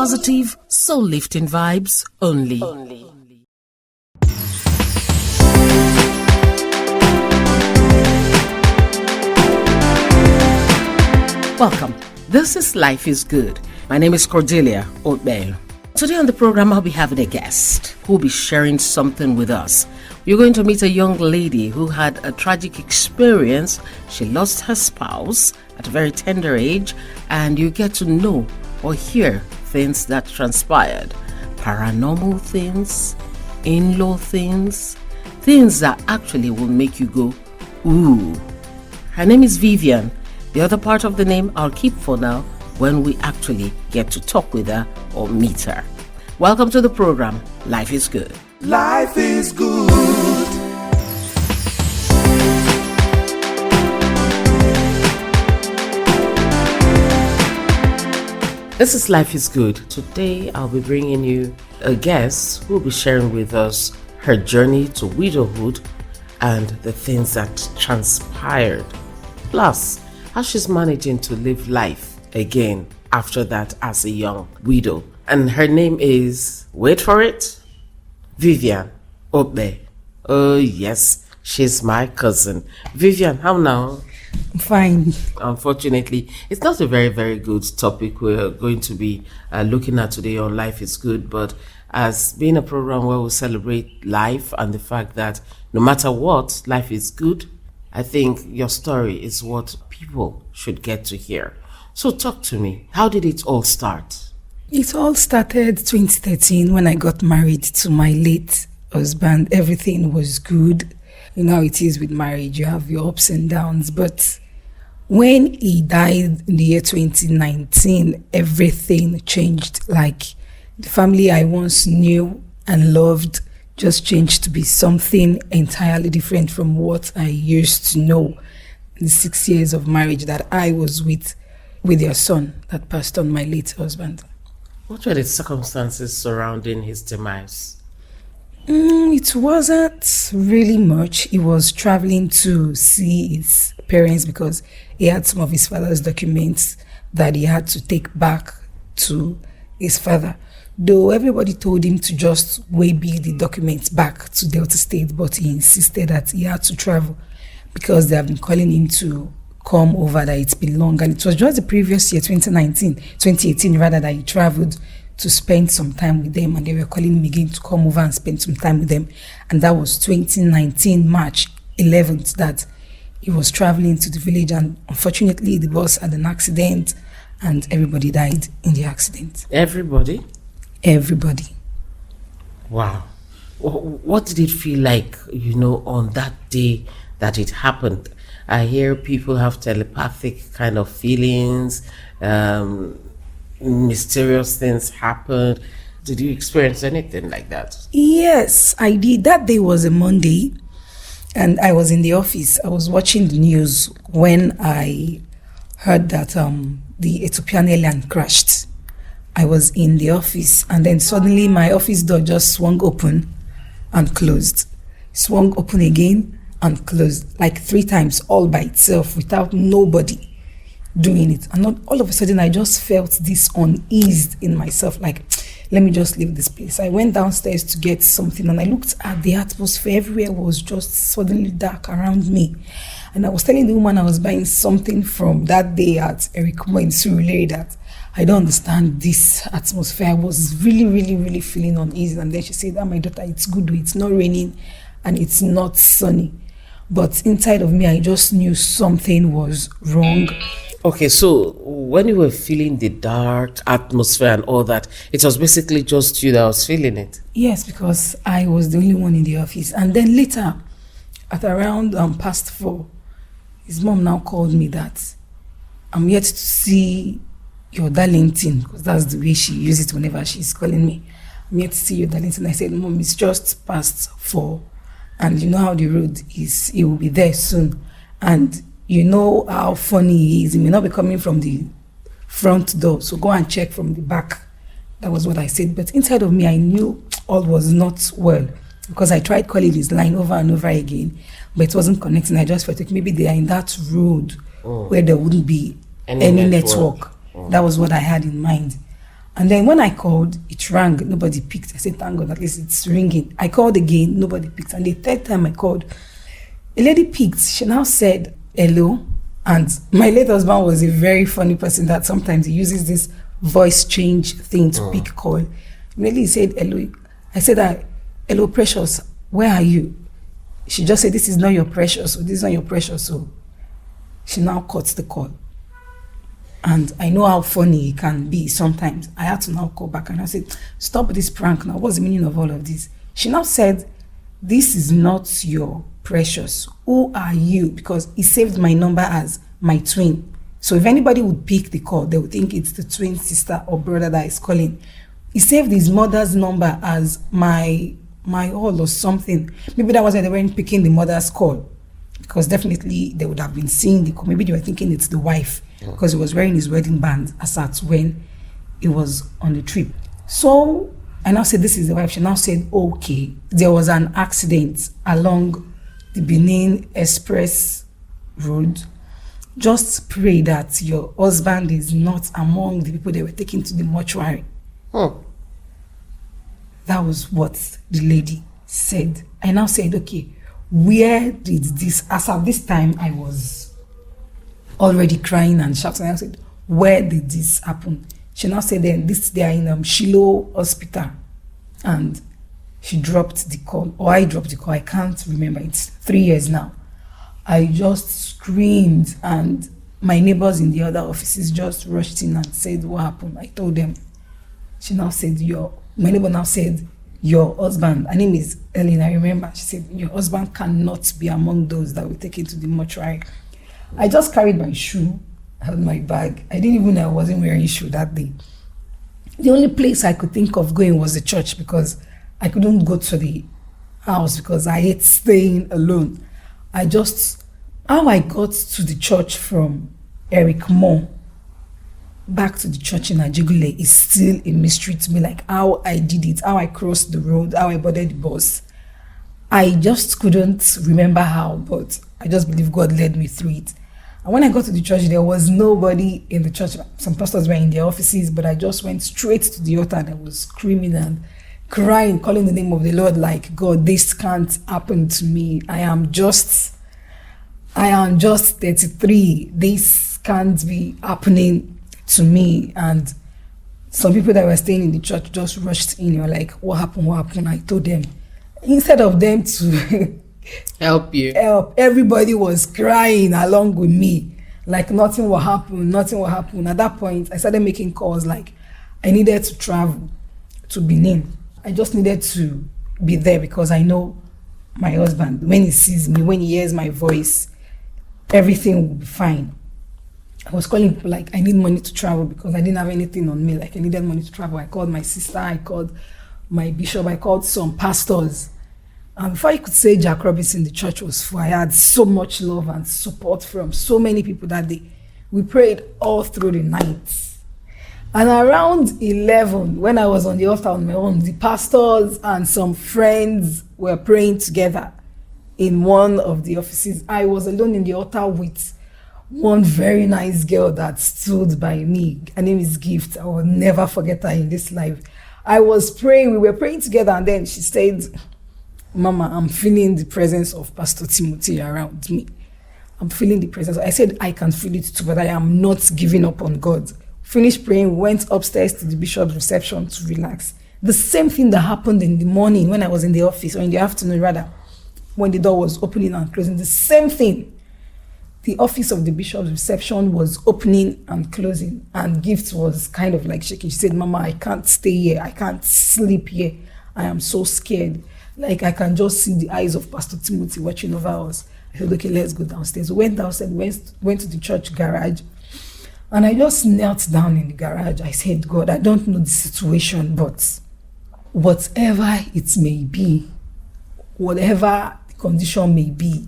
positive, soul-lifting vibes only. Welcome. This is Life is Good. My name is Cordelia Okpei. Today on the program, I'll be having a guest who will be sharing something with us. You're going to meet a young lady who had a tragic experience. She lost her spouse at a very tender age, and you get to know or hear things that transpired. Paranormal things, in-law things, things that actually will make you go, ooh. Her name is Vivian. The other part of the name I'll keep for now when we actually get to talk with her or meet her. Welcome to the program, Life is Good. Life is good. This is Life is Good. Today I'll be bringing you a guest who will be sharing with us her journey to widowhood and the things that transpired. Plus, how she's managing to live life again after that as a young widow. And her name is, wait for it, Vivian Okpei. Oh yes, she's my cousin. Vivian, how now? I'm fine. Unfortunately, it's not a very, very good topic we're going to be looking at today on Life is Good, but as being a program where we celebrate life and the fact that no matter what, life is good, I think your story is what people should get to hear. So talk to me. How did it all start? It all started 2013 when I got married to my late husband. Everything was good. You know how it is with marriage. You have your ups and downs. But when he died in the year 2019, everything changed. Like the family I once knew and loved just changed to be something entirely different from what I used to know. The 6 years of marriage that I was with your son that passed on, my late husband. What were the circumstances surrounding his demise? It wasn't really much. He was traveling to see his parents because he had some of his father's documents that he had to take back to his father. Though everybody told him to just waybill the documents back to Delta State, but he insisted that he had to travel because they have been calling him to come over, that it's been long. And it was just the previous year, 2018 rather, that he traveled to spend some time with them, and they were calling him again to come over and spend some time with them. And that was 2019, March 11th, that he was traveling to the village, and unfortunately the bus had an accident and everybody died in the accident. Everybody? Everybody. Wow. What did it feel like, on that day that it happened? I hear people have telepathic kind of feelings, mysterious things happened. Did you experience anything like that? Yes, I did. That day was a Monday, and I was in the office. I was watching the news when I heard that the Ethiopian airline crashed. I was in the office, and then suddenly my office door just swung open and closed. Swung open again and closed, like 3 times all by itself without nobody doing it. And all of a sudden I just felt this unease in myself, like, let me just leave this place. I went downstairs to get something, and I looked at the atmosphere. Everywhere was just suddenly dark around me. And I was telling the woman I was buying something from that day at Ericmo in Surulere that I don't understand this atmosphere. I was really, really, really feeling uneasy. And then she said, my daughter, it's good. It's not raining and it's not sunny. But inside of me, I just knew something was wrong. Okay, so when you were feeling the dark atmosphere and all that, it was basically just you that was feeling it? Yes, because I was the only one in the office. And then later, at around past 4, his mom now called me that I'm yet to see your Darlington, because that's the way she uses it whenever she's calling me. I'm yet to see your Darlington. I said, Mom, it's just past 4. And you know how the road is, he will be there soon. And you know how funny he is. He may not be coming from the front door, so go and check from the back. That was what I said. But inside of me, I knew all was not well, because I tried calling his line over and over again, but it wasn't connecting. I just felt like maybe they are in that road where there wouldn't be any network. That was what I had in mind. And then when I called, it rang, nobody picked. I said, thank God, at least it's ringing. I called again, nobody picked. And the third time I called, a lady picked. She now said, hello. And my late husband was a very funny person that sometimes he uses this voice change thing to pick call. The lady said, hello. I said, hello, precious, where are you? She just said, this is not your precious, this is not your precious. So she now cuts the call. And I know how funny it can be sometimes. I had to now call back and I said, stop this prank now. What's the meaning of all of this? She now said, this is not your precious. Who are you? Because he saved my number as my twin. So if anybody would pick the call, they would think it's the twin sister or brother that is calling. He saved his mother's number as my all or something. Maybe that was why they weren't picking the mother's call. Because definitely they would have been seeing the call. Maybe they were thinking it's the wife. Because he was wearing his wedding band as at when he was on the trip. So I now said, this is the wife. She now said, okay, there was an accident along the Benin Express Road. Just pray that your husband is not among the people they were taking to the mortuary. That was what the lady said. I now said, okay, where did this, as at this time I was already crying and shouting. I said, where did this happen? She now said, then they are in Shiloh Hospital. And she dropped the call, or I dropped the call. I can't remember. It's 3 years now. I just screamed, and my neighbors in the other offices just rushed in and said, what happened? I told them. She now said, my neighbor now said, your husband, her name is Ellen, I remember. She said, your husband cannot be among those that were taken to the mortuary. I just carried my shoe, held my bag. I didn't even know I wasn't wearing shoe that day. The only place I could think of going was the church, because I couldn't go to the house because I hate staying alone. How I got to the church from Eric Moore back to the church in Ajigule is still a mystery to me. Like how I did it, how I crossed the road, how I boarded the bus. I just couldn't remember how, but I just believe God led me through it. And when I got to the church, there was nobody in the church. Some pastors were in their offices, but I just went straight to the altar and I was screaming and crying, calling the name of the Lord, like, God, this can't happen to me. I am just 33. This can't be happening to me. And some people that were staying in the church just rushed in. You're like, what happened? I told them. Instead of them to help you, everybody was crying along with me. Like nothing will happen. At that point, I started making calls. Like I needed to travel to Benin. I just needed to be there because I know my husband, when he sees me, when he hears my voice, everything will be fine. I was calling people like, I need money to travel because I didn't have anything on me. Like I needed money to travel. I called my sister, I called my bishop, I called some pastors. And before I could say Jack Robinson, the church was full. I had so much love and support from so many people that day. We prayed all through the night. And around 11, when I was on the altar on my own, the pastors and some friends were praying together in one of the offices. I was alone in the altar with one very nice girl that stood by me. Her name is Gift. I will never forget her in this life. I was praying, we were praying together, and then she said, Mama, I'm feeling the presence of Pastor Timothy around me. I'm feeling the presence. I said, I can feel it too, but I am not giving up on God. Finished praying, went upstairs to the bishop's reception to relax. The same thing that happened in the morning when I was in the office, or in the afternoon rather, when the door was opening and closing. The same thing. The office of the bishop's reception was opening and closing, and Gift was kind of like shaking. She said, Mama, I can't stay here. I can't sleep here. I am so scared. Like I can just see the eyes of Pastor Timothy watching over us. I said, okay, let's go downstairs. We went downstairs, went to the church garage, and I just knelt down in the garage. I said, God, I don't know the situation, but whatever it may be, whatever the condition may be,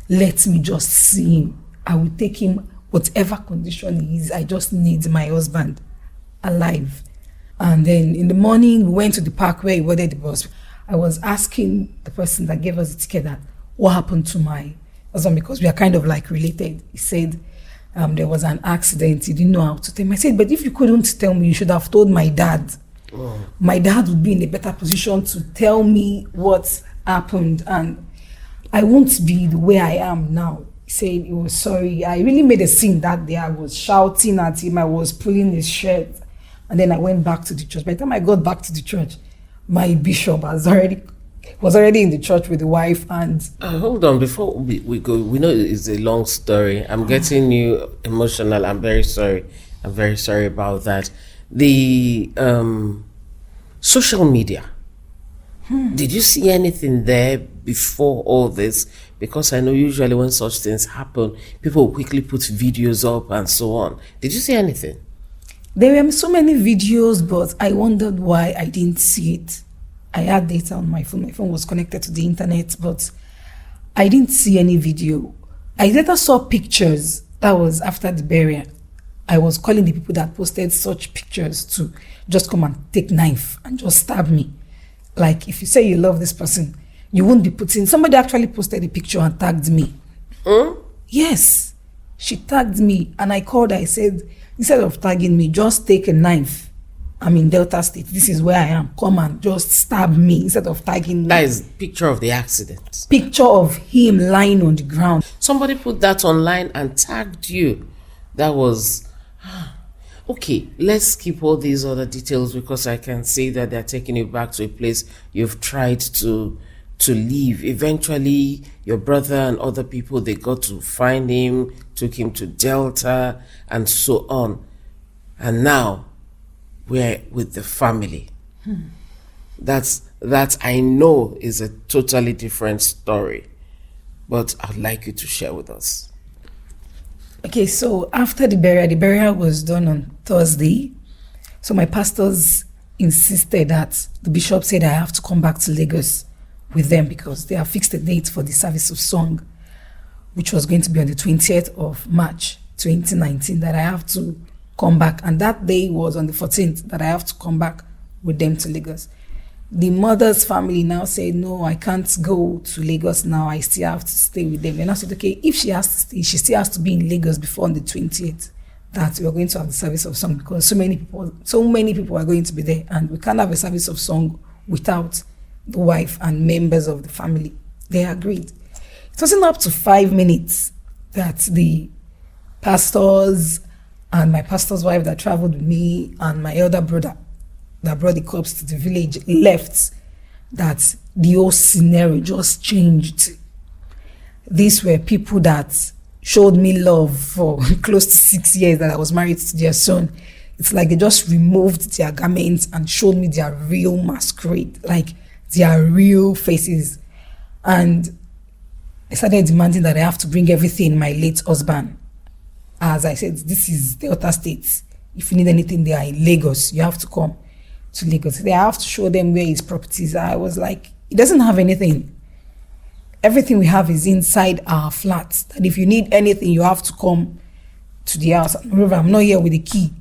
let me just see him. I will take him, whatever condition he is. I just need my husband alive. And then in the morning, we went to the park where he boarded the bus. I was asking the person that gave us the ticket that what happened to my husband, because we are kind of like related. He said, there was an accident. He didn't know how to tell me. I said, but if you couldn't tell me, you should have told my dad. Oh. My dad would be in a better position to tell me what happened, and I won't be the way I am now. He said he was sorry. I really made a scene that day. I was shouting at him. I was pulling his shirt. And then I went back to the church. By the time I got back to the church, my bishop was already in the church with the wife. And hold on, before we go, we know it's a long story. I'm getting you emotional. I'm very sorry. I'm very sorry about that. The social media. Did you see anything there before all this? Because I know usually when such things happen, people will quickly put videos up and so on. Did you see anything? There were so many videos, but I wondered why I didn't see it. I had data on my phone. My phone was connected to the internet, but I didn't see any video. I later saw pictures. That was after the burial. I was calling the people that posted such pictures to just come and take knife and just stab me. Like, if you say you love this person, you won't be putting... Somebody actually posted a picture and tagged me. Yes. She tagged me, and I called her. I said, instead of tagging me, just take a knife. I'm in Delta State. This is where I am. Come and just stab me instead of tagging me. That is picture of the accident. Picture of him lying on the ground. Somebody put that online and tagged you. That was... Okay, let's skip all these other details because I can see that they're taking you back to a place you've tried to leave. Eventually, your brother and other people, they got to find him, took him to Delta, and so on. And now, we're with the family. That I know is a totally different story. But I'd like you to share with us. Okay, so after the burial was done on Thursday. So my pastors insisted that the bishop said I have to come back to Lagos with them because they have fixed a date for the service of song, which was going to be on the 20th of March 2019, that I have to come back. And that day was on the 14th that I have to come back with them to Lagos. The mother's family now said, no, I can't go to Lagos now. I still have to stay with them. And I said, okay, if she has to stay, she still has to be in Lagos before on the 20th, that we're going to have the service of song because so many people are going to be there. And we can't have a service of song without the wife and members of the family. They agreed. It wasn't up to 5 minutes that the pastors and my pastor's wife that traveled with me and my elder brother that brought the corpse to the village left, that the whole scenario just changed. These were people that showed me love for close to 6 years that I was married to their son. It's like they just removed their garments and showed me their real masquerade, like their real faces. And they started demanding that I have to bring everything my late husband. As I said, this is Delta State. If you need anything, they are in Lagos. You have to come to Lagos. They have to show them where his properties are. I was like, he doesn't have anything. Everything we have is inside our flat. And if you need anything, you have to come to the house. Remember, I'm not here with the key.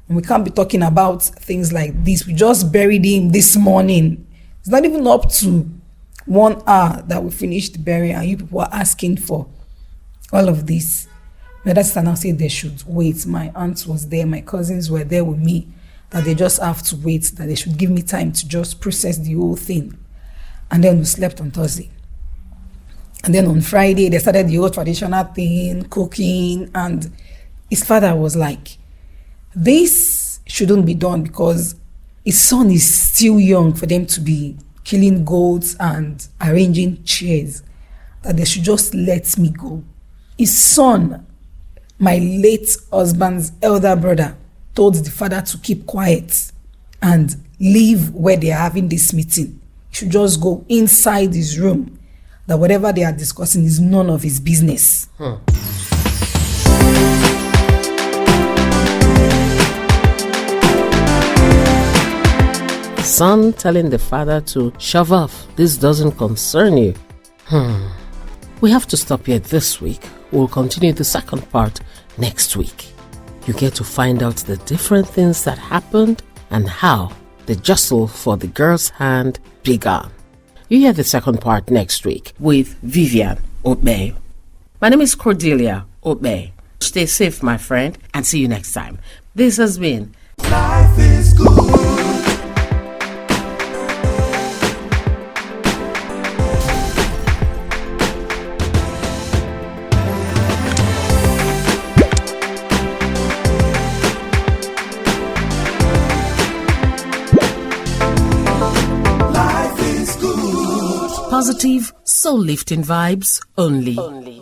And we can't be talking about things like this. We just buried him this morning. It's not even up to 1 hour that we finished the burial. And you people are asking for all of this. My dad now said they should wait. My aunt was there. My cousins were there with me. That they just have to wait, that they should give me time to just process the whole thing. And then we slept on Thursday. And then on Friday, they started the whole traditional thing, cooking. And his father was like, this shouldn't be done because his son is still young for them to be killing goats and arranging chairs. That they should just let me go. His son, my late husband's elder brother, told the father to keep quiet and leave where they are having this meeting. He should just go inside his room, that whatever they are discussing is none of his business. Son telling the father to shove off. This doesn't concern you. We have to stop here this week. We'll continue the second part next week. You get to find out the different things that happened and how the jostle for the girl's hand began. You hear the second part next week with Vivian Okpei. My name is Cordelia Okpei. stay safe, my friend, and see you next time. This has been Life is good. Life is good. positive, soul-lifting vibes only.